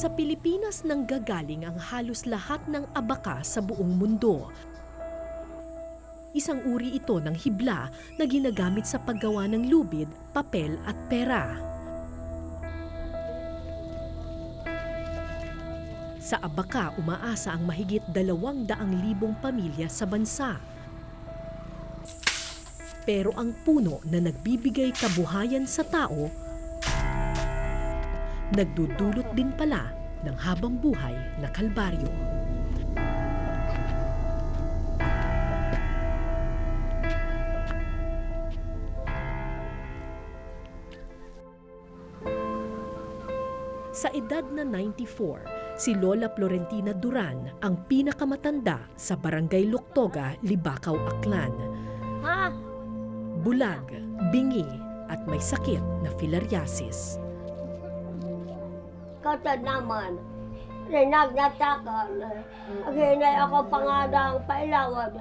Sa Pilipinas nanggagaling ang halos lahat ng abaka sa buong mundo. Isang uri ito ng hibla na ginagamit sa paggawa ng lubid, papel at pera. Sa abaka, umaasa ang mahigit 200,000 pamilya sa bansa. Pero ang puno na nagbibigay kabuhayan sa tao, nagdudulot din pala ng habang buhay na kalbaryo. Sa edad na 94, si Lola Florentina Duran ang pinakamatanda sa Barangay Luctoga, Libacao, Aklan. Bulag, bingi at may sakit na filariasis. Katad naman, rinagnatakal. Aginay ako pangadang pailawad.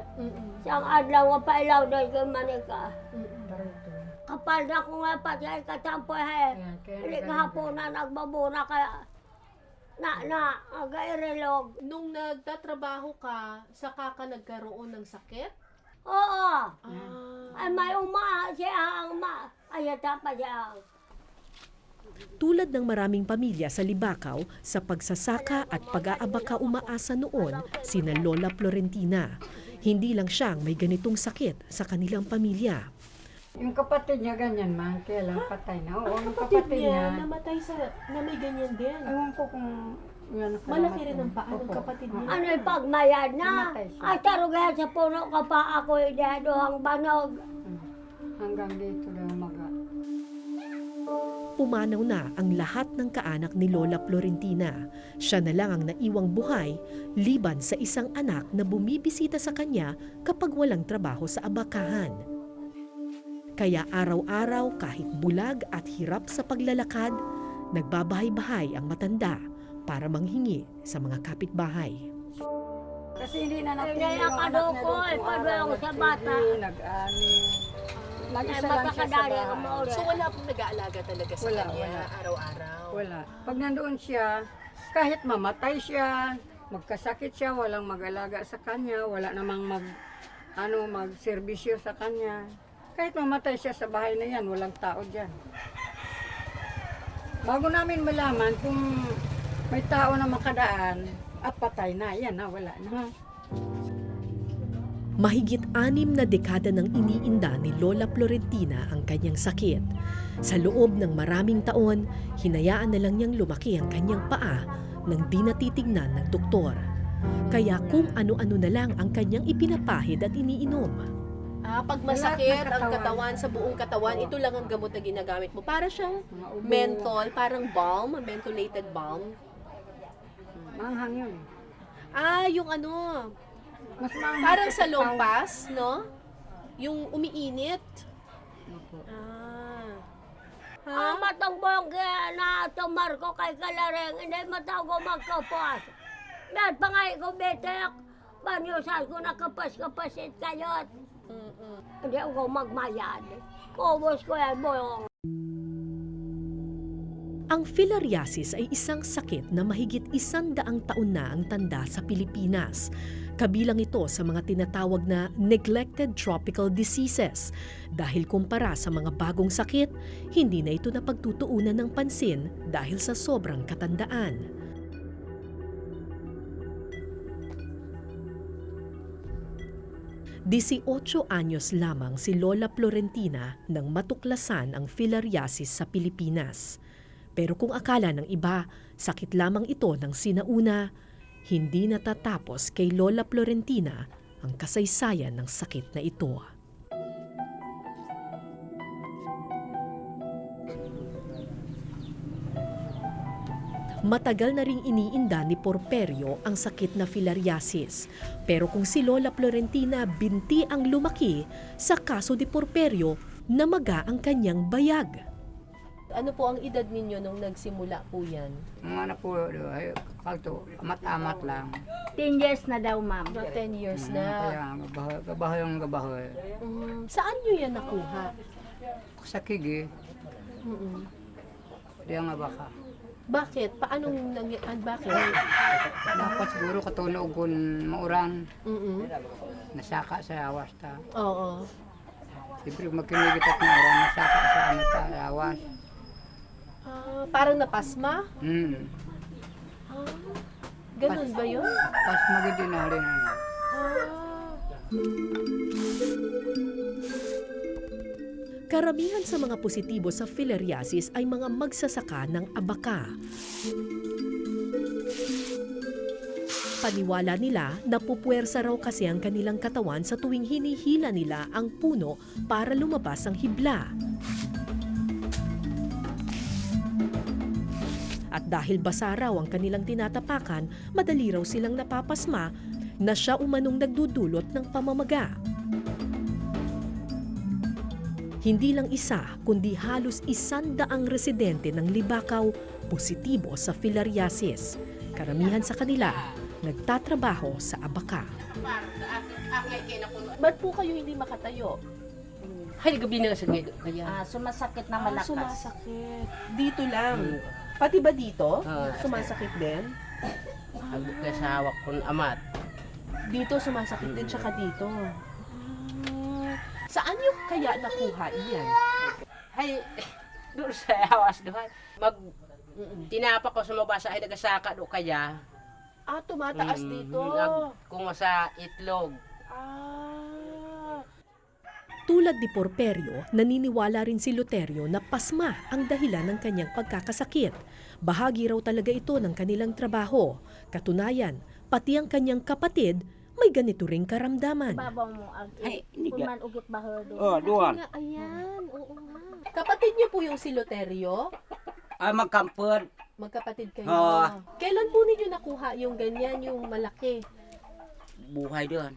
Siyang adlaw nga pailaw doon kay Manika. Kapal na ko nga pati ay katampoy hay. Hindi kahapon na nagbabuna kaya agairelog. Nung nagtatrabaho ka, saka ka nagkaroon ng sakit? Oo. Ay may siya ang ayata pa siya. Tulad ng maraming pamilya sa Libacao, sa pagsasaka at pag-aabaka umaasa noon sina Lola Florentina. Hindi lang siyang may ganitong sakit sa kanilang pamilya. Yung kapatid niya ganyan man, kaya lang patay na. Oo, yung Kapatid kapatid niya, niya. namatay na may ganyan din. Ewan ko kung yan. Malaki rin ang paa ng kapatid niya. Ano yung pagmayad na? Namatay siya. Ay tarugahan sa puno ka pa ako ang banog. Hanggang dito lang maga. Pumanaw na ang lahat ng kaanak ni Lola Florentina. Siya na lang ang naiwang buhay, liban sa isang anak na bumibisita sa kanya kapag walang trabaho sa abakahan. Kaya araw-araw kahit bulag at hirap sa paglalakad, nagbabahay-bahay ang matanda para manghingi sa mga kapitbahay. Kasi hindi na natin Ay, yung anak akado niya ko, doon ay, kung padala ko araw sa bata. nag-ani. Mag-isa Ay, lang siya sa matakadali ang bahay. mauli. So wala pong nag-aalaga talaga sa Wala, kanya wala. araw-araw? Wala. Pag nandoon siya, kahit mamatay siya, magkasakit siya, walang mag-alaga sa kanya, wala namang mag-serbisyo sa kanya. Kahit mamatay siya sa bahay na yan, walang tao dyan. Bago namin malaman kung may tao na makadaan, at patay na, yan na, wala na. Mahigit 6 na dekada nang iniinda ni Lola Florentina ang kanyang sakit. Sa loob ng maraming taon, hinayaan na lang niyang lumaki ang kanyang paa nang di natitignan ng doktor. Kaya kung ano-ano na lang ang kanyang ipinapahid at iniinom. Pag masakit Lahat ng ang katawan. katawan sa buong katawan, ito lang ang gamot na ginagamit mo. Para siyang Mga ubo. menthol, parang balm, mentholated balm. Manghang yun. Yung ano, Mas manghang parang kasi sa tao. lompas, no? Yung umiinit. Opo. Matang bongga na tumar ko kay Kalareng, hindi matago magkapas. Dahil pangay ko betek, banyusan ko nakapas-kapasit kayot. Hindi ako magmayad. Kubos ko yan, boyong. Ang filariasis ay isang sakit na mahigit 100 taon na ang tanda sa Pilipinas. Kabilang ito sa mga tinatawag na neglected tropical diseases. Dahil kumpara sa mga bagong sakit, hindi na ito napagtutuunan ng pansin dahil sa sobrang katandaan. 18 anyos lamang si Lola Florentina nang matuklasan ang filariasis sa Pilipinas. Pero kung akala ng iba, sakit lamang ito ng sinauna, hindi natatapos kay Lola Florentina ang kasaysayan ng sakit na ito. Matagal na ring iniinda ni Porperio ang sakit na filariasis. Pero kung si Lola Florentina binti ang lumaki, sa kaso ni Porperio, namaga ang kanyang bayag. Ano po ang edad ninyo nung nagsimula po yan? Mga anak po, ay, kalto, amat-amat lang. 10 years na daw, ma'am. Mga 10 years Kaya, na. gabaho yung gabaho. Saan nyo yan nakuha? Sa kigi, di ang baka. Bakit? Bakit? Dapat siguro katunog kung mauran. Mm-mm. Nasaka sa awas ta. Oo. Siyempre magkinigit at mauran, nasaka sa ano ta, awas. Parang napasma? Ah, Ganun ba yun? pas magiging na rin ano. Karamihan sa mga positibo sa filariasis ay mga magsasaka ng abaka. Paniwala nila na pupuwersa raw kasi ang kanilang katawan sa tuwing hinihila nila ang puno para lumabas ang hibla. At dahil basa raw ang kanilang tinatapakan, madali raw silang napapasma na siya umanong nagdudulot ng pamamaga. Hindi lang isa, kundi halos 100 residente ng Libakaw positibo sa filariasis. Karamihan sa kanila nagtatrabaho sa abaka. Ba't po kayo hindi makatayo? Hay, gabi na sa kaya. Sumasakit na malakas. Sumasakit. Dito lang. Pati ba dito? Ah. Sumasakit din? Ang sa hawak kong amat. Dito sumasakit din, tsaka dito. Saan nyo kaya nakuha iyan? Hay, doon sa awas doon. Tinapa ko sa mabasa ay nagasaka do kaya. Tumataas dito. Kung sa itlog. Tulad ni Porperio, naniniwala rin si Loterio na pasma ang dahilan ng kanyang pagkakasakit. Bahagi raw talaga ito ng kanilang trabaho. Katunayan, pati ang kanyang kapatid may ganito ring karamdaman. Babaw mo ang man ugit bahor do. Duwan. Ayan, oo nga. Kapatid niyo po yung si Loterio? Ay, magkampod. Magkapatid kayo. Oo. Kailan po ninyo nakuha yung ganyan, yung malaki? Buhay doon.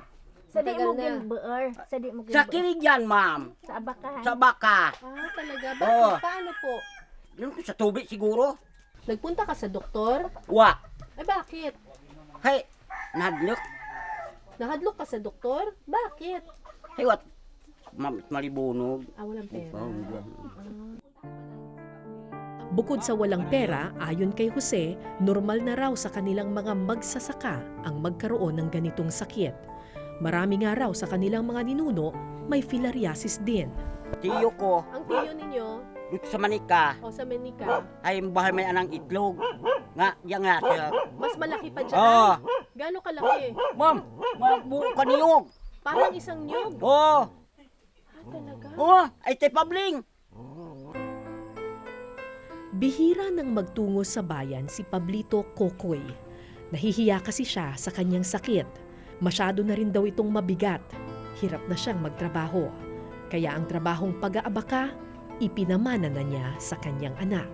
Sa di Matagal mo na. gilbeer. Sa di mo Sa gilbeer. kilig yan, ma'am. Sa abakahan. Sa baka. Talaga? Bakit? Oo. Paano po? Yung sa tubig siguro. Nagpunta ka sa doktor? Wa. Bakit? Hay, nahadlok. Nahadlok ka sa doktor? Bakit? Hay, wat. Malibunog. Walang pera. Bukod sa walang pera, ayon kay Jose, normal na raw sa kanilang mga magsasaka ang magkaroon ng ganitong sakit. Marami nga raw sa kanilang mga ninuno may filariasis din. Tiyo ko, Ang tiyo ninyo, dito sa Manika, o sa Menica, ay bahay may anang itlog. Nga, yan nga siya. mas malaki pa dyan. Oo. Gano'ng kalaki? Ma'am, magbuo ka niyog. Parang isang nyug. Oo. Talaga? Oo, ay te pabling. Bihira nang magtungo sa bayan si Pablito Kokoy. Nahihiya kasi siya sa kanyang sakit. Masyado na rin daw itong mabigat. Hirap na siyang magtrabaho. Kaya ang trabahong pag-aabaka, ipinamana na niya sa kanyang anak.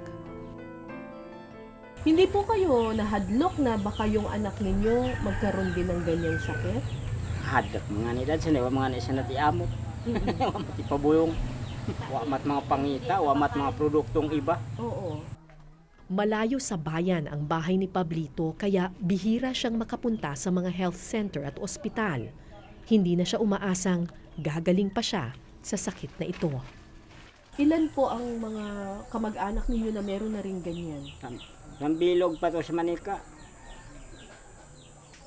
Hindi po kayo nahadlok na baka yung anak ninyo magkaroon din ng ganyang sakit? Hadak mga nilad, sinawa mga nisa na tiamot. Wamat ipabuyong. Wamat mga pangita, wamat mga produktong iba. Oo. Malayo sa bayan ang bahay ni Pablito kaya bihira siyang makapunta sa mga health center at ospital. Hindi na siya umaasang gagaling pa siya sa sakit na ito. Ilan po ang mga kamag-anak ninyo na meron na rin ganyan? Nambilog pa to sa Manika.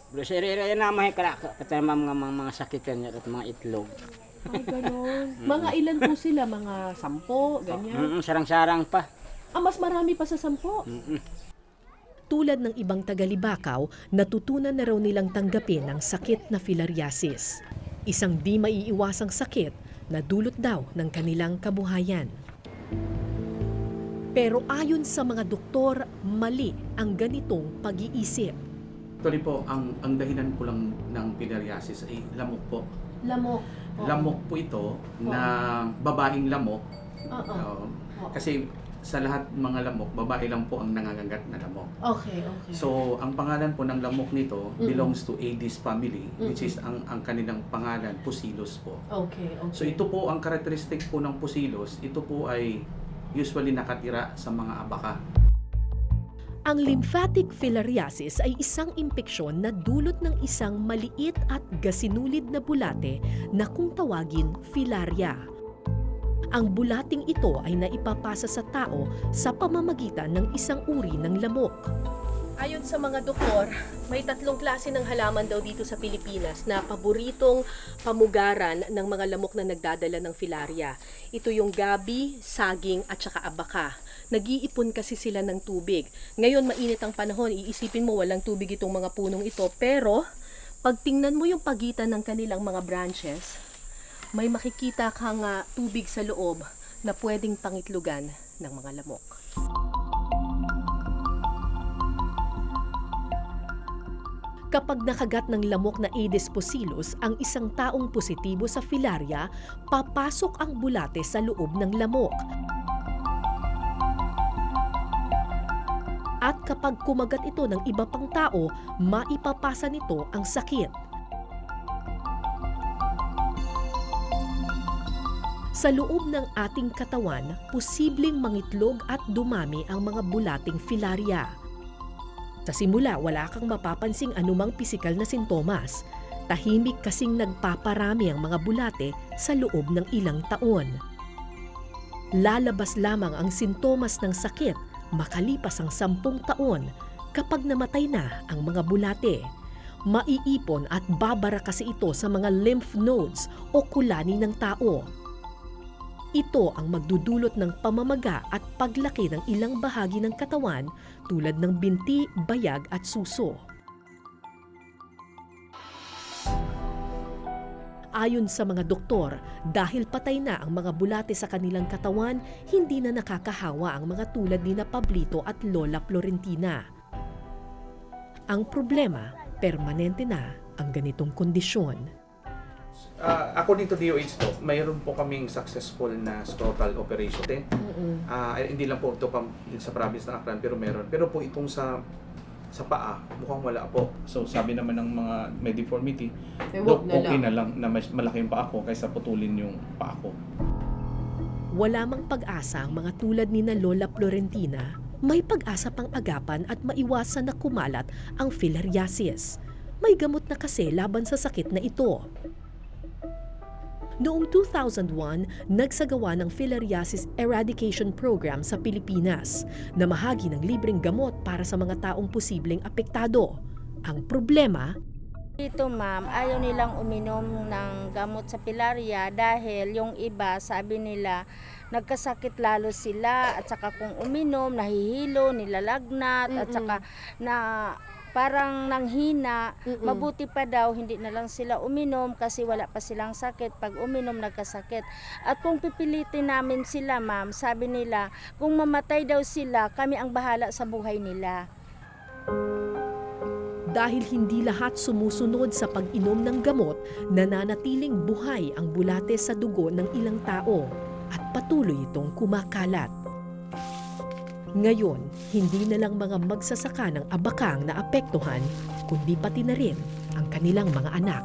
Bro, sa irira yan naman katama mga sakit yan at mga itlog. Ay, gano'n. Mga ilan po sila? Mga 10, ganyan? Sarang-sarang pa. Mas marami pa sa 10. Tulad ng ibang taga-Libakaw, natutunan na raw nilang tanggapin ang sakit na filariasis. Isang di maiiwasang sakit na dulot daw ng kanilang kabuhayan. Pero ayon sa mga doktor, mali ang ganitong pag-iisip. Actually po, ang dahilan po lang ng filariasis ay lamok po. Lamok. Lamok po ito na babaeng lamok. Oo. Kasi sa lahat mga lamok, babae lang po ang nangangagat na lamok. Okay. So, ang pangalan po ng lamok nito belongs to Aedes family, which is ang kanilang pangalan, Pusillus po. Okay. So, ito po ang characteristic po ng Pusillus. Ito po ay usually nakatira sa mga abaka. Ang lymphatic filariasis ay isang impeksyon na dulot ng isang maliit at gasinulid na bulate na kung tawagin filaria. Ang bulating ito ay naipapasa sa tao sa pamamagitan ng isang uri ng lamok. Ayon sa mga doktor, may 3 klase ng halaman daw dito sa Pilipinas na paboritong pamugaran ng mga lamok na nagdadala ng filaria. Ito yung gabi, saging at saka abaka. Nag-iipon kasi sila ng tubig. Ngayon mainit ang panahon, iisipin mo walang tubig itong mga punong ito. Pero pag tingnan mo yung pagitan ng kanilang mga branches, may makikita kang tubig sa loob na pwedeng pangitlugan ng mga lamok. Kapag nakagat ng lamok na Aedes pusillus ang isang taong positibo sa filaria, papasok ang bulate sa loob ng lamok. At kapag kumagat ito ng iba pang tao, maipapasa nito ang sakit. Sa loob ng ating katawan, posibleng mangitlog at dumami ang mga bulating filaria. Sa simula, wala kang mapapansing anumang pisikal na sintomas. Tahimik kasing nagpaparami ang mga bulate sa loob ng ilang taon. Lalabas lamang ang sintomas ng sakit makalipas ang 10 taon kapag namatay na ang mga bulate. Maiipon at babara kasi ito sa mga lymph nodes o kulani ng tao. Ito ang magdudulot ng pamamaga at paglaki ng ilang bahagi ng katawan tulad ng binti, bayag at suso. Ayon sa mga doktor, dahil patay na ang mga bulate sa kanilang katawan, hindi na nakakahawa ang mga tulad ni Pablito at Lola Florentina. Ang problema, permanente na ang ganitong kondisyon. According to DOH po, mayroon po kaming successful na scrotal operation. Hindi lang po ito sa province ng Aklan, pero meron. Pero po itong sa paa, mukhang wala po. So sabi naman ng mga may deformity, okay na lang na mas malaki yung paa ko kaysa putulin yung paa ko. Wala mang pag-asa ang mga tulad ni na Lola Florentina. May pag-asa pang agapan at maiwasan na kumalat ang filariasis. May gamot na kasi laban sa sakit na ito. Noong 2001, nagsagawa ng Filariasis Eradication Program sa Pilipinas na mahagi ng libreng gamot para sa mga taong posibleng apektado. Ang problema, Dito ma'am, ayaw nilang uminom ng gamot sa filaria dahil yung iba sabi nila nagkasakit lalo sila at saka kung uminom, nahihilo, nilalagnat at saka na parang nanghina. Mabuti pa daw hindi na lang sila uminom kasi wala pa silang sakit. Pag uminom nagkasakit. At kung pipilitin namin sila ma'am, sabi nila kung mamatay daw sila, kami ang bahala sa buhay nila. dahil hindi lahat sumusunod sa pag-inom ng gamot, nananatiling buhay ang bulate sa dugo ng ilang tao at patuloy itong kumakalat. Ngayon, hindi na lang mga magsasaka ng abakang na apektuhan, kundi pati na rin ang kanilang mga anak.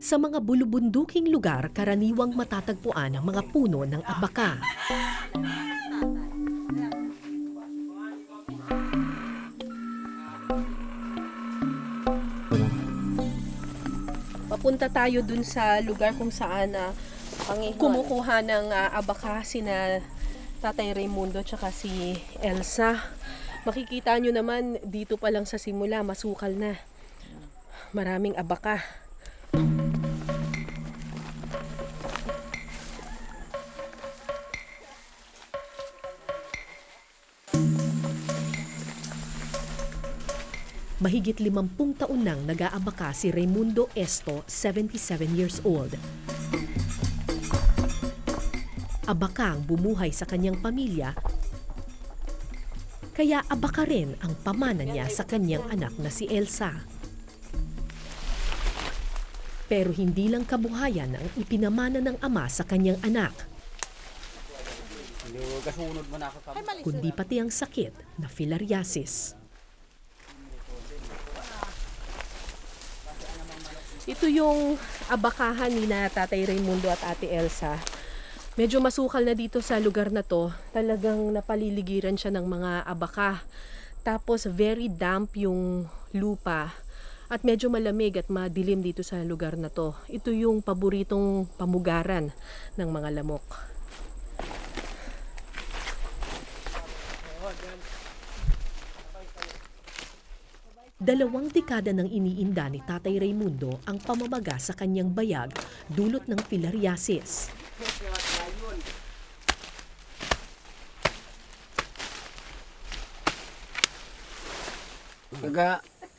Sa mga bulubunduking lugar, karaniwang matatagpuan ang mga puno ng abaka. Papunta tayo dun sa lugar kung saan kumukuha ng abaka sina Tatay Raimundo tsaka si Elsa. Makikita nyo naman dito pa lang sa simula, masukal na. Maraming abaka. Mahigit 50 taon nang nag-aabaka si Raimundo Esto, 77 years old. Abaka ang bumuhay sa kanyang pamilya, kaya abaka rin ang pamana niya sa kanyang anak na si Elsa. Pero hindi lang kabuhayan ang ipinamana ng ama sa kanyang anak, kundi pati ang sakit na filariasis. Ito yung abakahan ni na Tatay Raimundo at Ate Elsa. Medyo masukal na dito sa lugar na to. Talagang napaliligiran siya ng mga abaka. Tapos very damp yung lupa, at medyo malamig at madilim dito sa lugar na to. Ito yung paboritong pamugaran ng mga lamok. Dalawang dekada nang iniinda ni Tatay Raimundo ang pamamaga sa kanyang bayag dulot ng filariasis.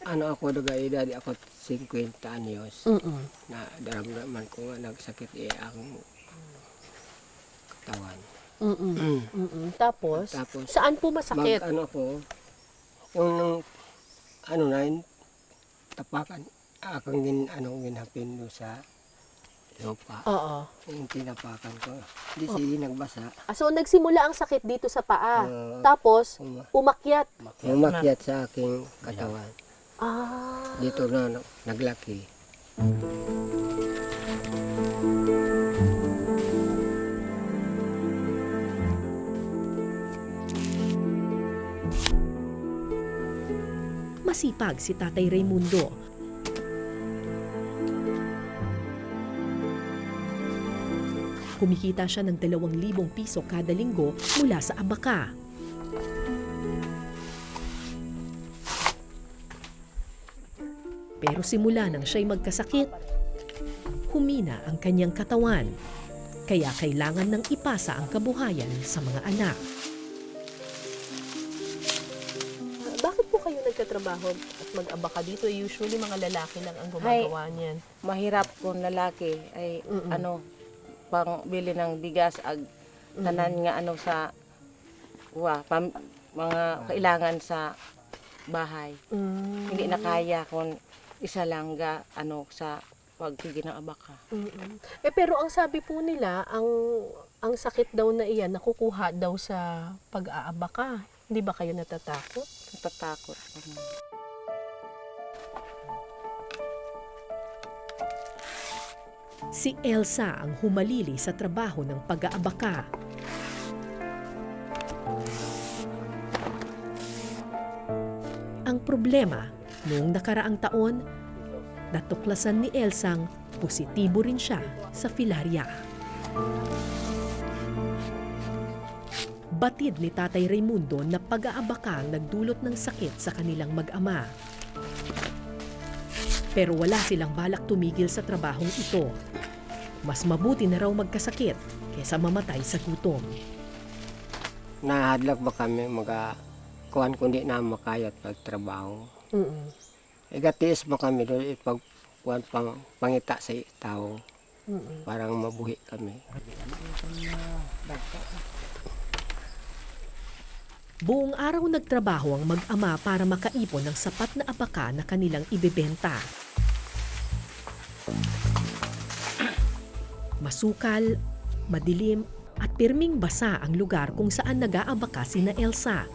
Ako edad ako 50 anyos. Na daramdaman ko nga nagsakit ang katawan. Tapos, Tapos, saan po masakit? Ako, yung tapakan, akong ginhapin doon sa lupa. Oo. Yung tinapakan ko. Hindi siya nagbasa. So, nagsimula ang sakit dito sa paa. Oo. Tapos, Uma- umakyat. Umakyat sa aking katawan. Ah. Dito na naglaki. Masipag si Tatay Raimundo. Kumikita siya ng 2,000 piso kada linggo mula sa abaka. Pero simula nang siya'y magkasakit, humina ang kanyang katawan. Kaya kailangan ng ipasa ang kabuhayan sa mga anak. Bakit po kayo nagtatrabaho at mag-abaka dito? Usually, mga lalaki lang ang gumagawa niyan. Mahirap kung lalaki ay pang bili ng bigas ag tanan nga sa mga kailangan sa bahay. Hindi na kaya kung isa lang sa pagpigi ng abaka. Pero ang sabi po nila, ang sakit daw na iyan nakukuha daw sa pag-aabaka. Hindi ba kayo natatakot? Natatakot. Si Elsa ang humalili sa trabaho ng pag-aabaka. Ang problema, noong nakaraang taon, natuklasan ni Elsang positibo rin siya sa filaria. Batid ni Tatay Raimundo na pag-aabaka ang nagdulot ng sakit sa kanilang mag-ama. Pero wala silang balak tumigil sa trabahong ito. Mas mabuti na raw magkasakit kaysa mamatay sa gutom. Nahadlak ba kami kuhan kundi na makayat pagtrabaho. Igatiis ba kami doon pangita sa tao. Parang mabuhi kami. Buong araw nagtrabaho ang mag-ama para makaipon ng sapat na abaka na kanilang ibebenta. Masukal, madilim, at pirming basa ang lugar kung saan nag-aabaka sina Elsa.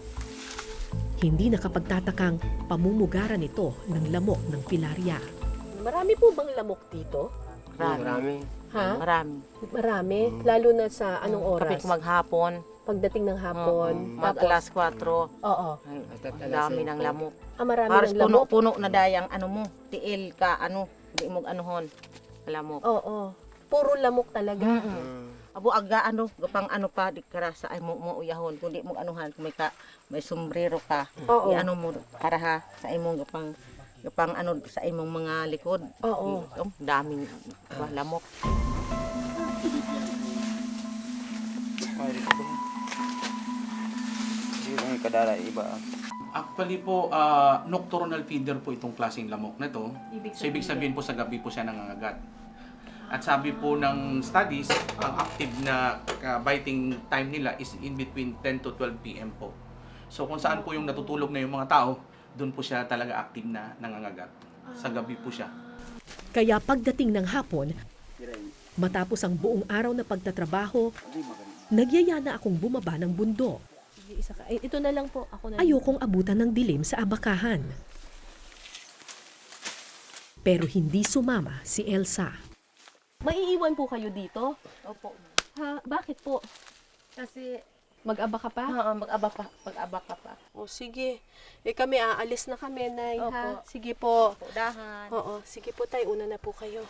Hindi nakapagtatakang pamumugaran ito ng lamok ng filaria. Marami po bang lamok dito? Marami. Ha? Marami. Marami? Lalo na sa anong oras? Kapit maghapon, Pagdating ng hapon. mag alas 4, Oo. ang dami ng lamok. Marami Halos ng lamok? puno na dayang mo, tiil ka, hindi mo anuhon, lamok. Oo. Puro lamok talaga. Abo aga gapang pa di karasa ay mo uyahon kundi mo anuhan kung may sombrero ka. Oo. I mo para ha sa imong gapang sa imong mga likod. Oo. Daming lamok. Actually po, nocturnal feeder po itong klaseng lamok na to. So, ibig sabihin po sa gabi po siya nangangagat. At sabi po ng studies, ang active na biting time nila is in between 10 to 12 p.m. po. So kung saan po yung natutulog na yung mga tao, doon po siya talaga active na nangangagat. Sa gabi po siya. Kaya pagdating ng hapon, matapos ang buong araw na pagtatrabaho, nagyaya na akong bumaba ng bundok. Ito na lang po. Ako na. Ayokong abutan ng dilim sa abakahan. Pero hindi sumama si Elsa. Maiiwan po kayo dito? Opo. Ha? Bakit po? Kasi Mag-aba ka pa? Oo, mag-aba ka pa. O sige. Kami aalis na kami, Nay, ha? Opo. Sige po. Udahan. Oo, sige po tay, una na po kayo.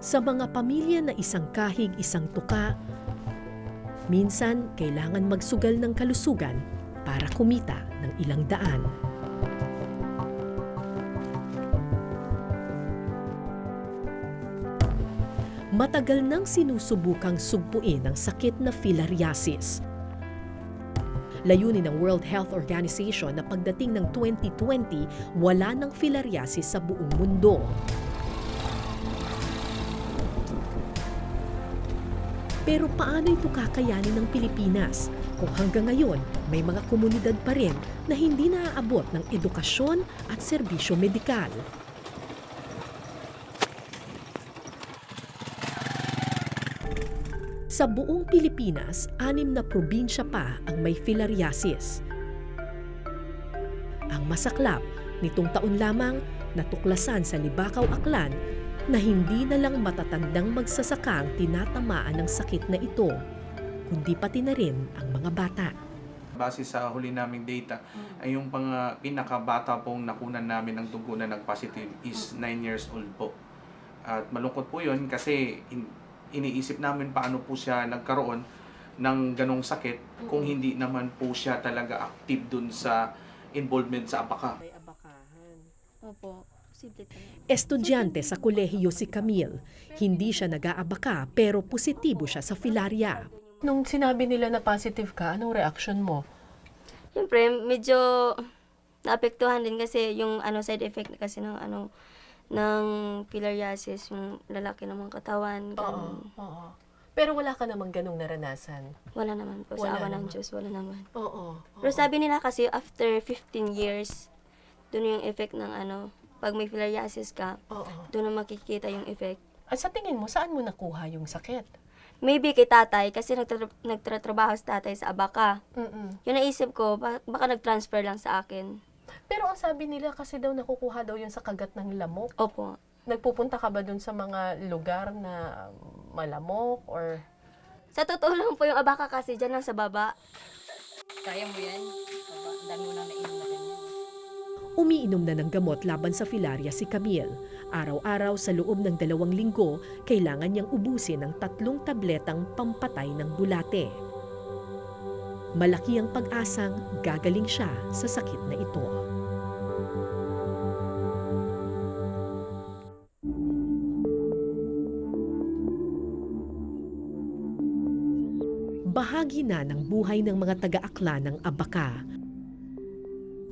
Sa mga pamilya na isang kahig, isang tuka, minsan kailangan magsugal ng kalusugan para kumita ng ilang daan. Matagal nang sinusubukang sugpuin ang sakit na filariasis. Layunin ng World Health Organization na pagdating ng 2020, wala ng filariasis sa buong mundo. Pero paano ito kakayanin ng Pilipinas kung hanggang ngayon may mga komunidad pa rin na hindi naaabot ng edukasyon at serbisyo medikal? Sa buong Pilipinas, 6 na probinsya pa ang may filariasis. Ang masaklap, nitong taon lamang natuklasan sa Libakaw, Aklan na hindi na lang matatandang magsasaka ang tinatamaan ng sakit na ito, kundi pati na rin ang mga bata. Base sa huli naming data, ay yung pinakabata pong nakunan namin ng dugo na nag-positive is 9 years old po. At malungkot po yun kasi iniisip namin paano po siya nagkaroon ng ganong sakit kung hindi naman po siya talaga active dun sa involvement sa abaka. May abakahan. Opo. Estudyante sa kolehiyo si Camille. Hindi siya nag-aabaka pero positibo siya sa filaria. Nung sinabi nila na positive ka, anong reaction mo? Siyempre, medyo naapektuhan din kasi yung side effect kasi ng filariasis, yung lalaki ng mga katawan. Ganun. Oo. Pero wala ka namang ganong naranasan. Wala naman po. Wala Sa awa ng naman. Diyos, wala naman. Oo. Pero sabi nila kasi after 15 years, doon yung effect ng pag may filariasis ka, Oo. doon na makikita yung effect. At sa tingin mo, saan mo nakuha yung sakit? Maybe kay tatay, kasi nagtatrabaho sa tatay sa abaka. Mm-mm. Yung naisip ko, baka nag-transfer lang sa akin. Pero ang sabi nila kasi daw nakukuha daw yun sa kagat ng lamok. Opo. Nagpupunta ka ba dun sa mga lugar na malamok or... Sa totoo lang po yung abaka kasi dyan lang sa baba. Kaya mo yan? Ang dami mo na nainom na ganyan. Umiinom na ng gamot laban sa filaria si Camille. Araw-araw sa loob ng 2 linggo, kailangan niyang ubusin ang 3 tabletang pampatay ng bulate. Malaki ang pag-asang gagaling siya sa sakit na ito. Bahagi na ng buhay ng mga taga-Aklan ng abaka.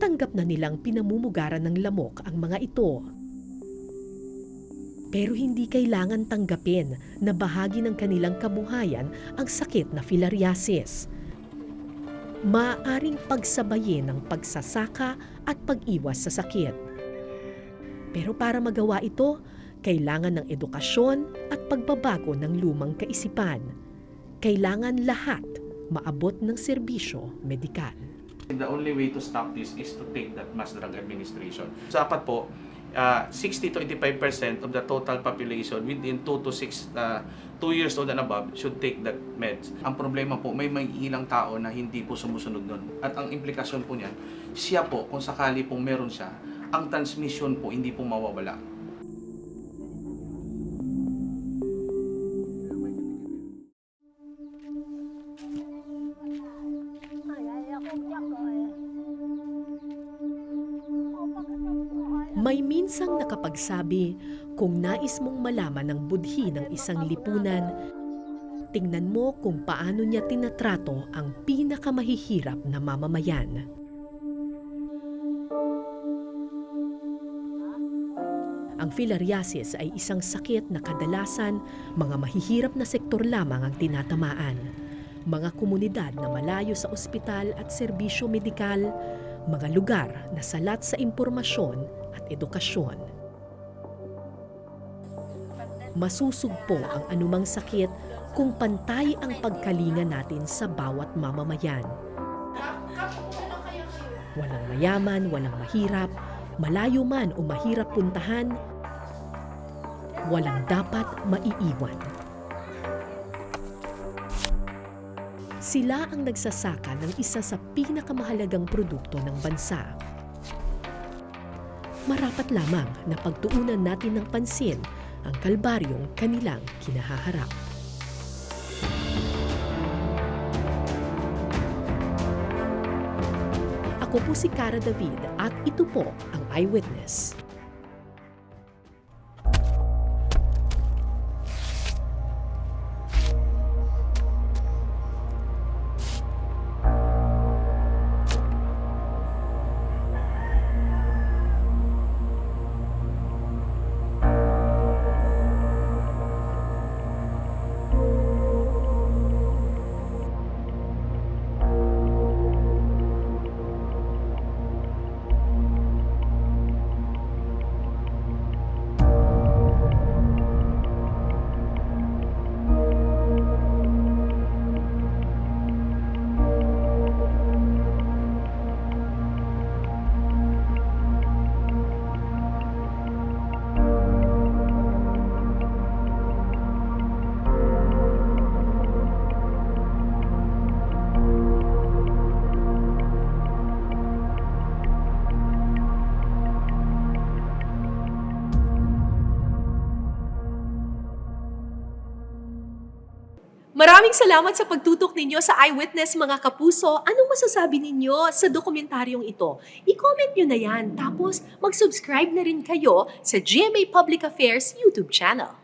Tanggap na nilang pinamumugaran ng lamok ang mga ito. Pero hindi kailangan tanggapin na bahagi ng kanilang kabuhayan ang sakit na filariasis. Maaaring pagsabayin ng pagsasaka at pag-iwas sa sakit. Pero para magawa ito, kailangan ng edukasyon at pagbabago ng lumang kaisipan. Kailangan lahat maabot ng serbisyo medikal. The only way to stop this is to take that mass drug administration. Dapat po, 60-85% of the total population within 2 years old and above should take that meds. Ang problema po, may ilang tao na hindi po sumusunod nun. At ang implikasyon po niyan, siya po, kung sakali pong meron siya, ang transmission po hindi po mawawala. May minsang nakapagsabi, kung nais mong malaman ang budhi ng isang lipunan, tingnan mo kung paano niya tinatrato ang pinakamahihirap na mamamayan. Ang filariasis ay isang sakit na kadalasan mga mahihirap na sektor lamang ang tinatamaan. Mga komunidad na malayo sa ospital at serbisyo medikal, mga lugar na salat sa impormasyon at edukasyon. Masusugpo ang anumang sakit kung pantay ang pagkalinga natin sa bawat mamamayan. Walang mayaman, walang mahirap, malayo man o mahirap puntahan, walang dapat maiiwan. Sila ang nagsasaka ng isa sa pinakamahalagang produkto ng bansa. Marapat lamang na pagtuunan natin ng pansin ang kalbaryong kanilang kinahaharap. Ako po si Cara David at ito po ang Eyewitness. Maraming salamat sa pagtutok ninyo sa Eyewitness mga kapuso. Anong masasabi ninyo sa dokumentaryong ito? I-comment nyo na yan. Tapos mag-subscribe na rin kayo sa GMA Public Affairs YouTube channel.